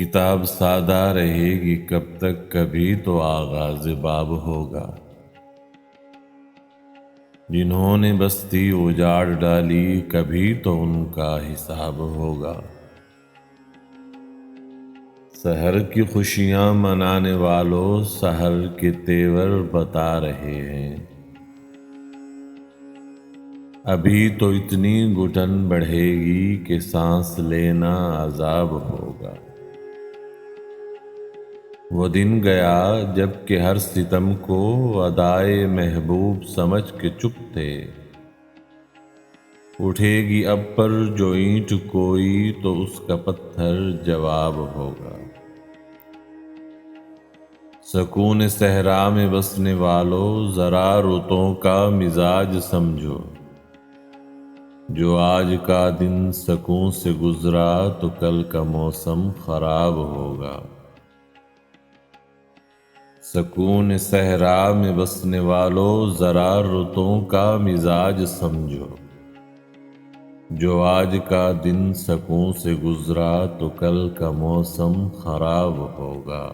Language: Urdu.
کتاب سادہ رہے گی کب تک، کبھی تو آغاز باب ہوگا۔ جنہوں نے بستی اجاڑ ڈالی، کبھی تو ان کا حساب ہوگا۔ سحر کی خوشیاں منانے والوں، سحر کے تیور بتا رہے ہیں۔ ابھی تو اتنی گھٹن بڑھے گی کہ سانس لینا عذاب ہوگا۔ وہ دن گیا جب کہ ہر ستم کو ادائے محبوب سمجھ کے چپ تھے۔ اٹھے گی اب پر جو اینٹ کوئی، تو اس کا پتھر جواب ہوگا۔ سکون صحرا میں بسنے والوں، ذرا رتوں کا مزاج سمجھو۔ جو آج کا دن سکون سے گزرا، تو کل کا موسم خراب ہوگا۔ سکون صحرا میں بسنے والوں، ذرا رتوں کا مزاج سمجھو۔ جو آج کا دن سکون سے گزرا، تو کل کا موسم خراب ہوگا۔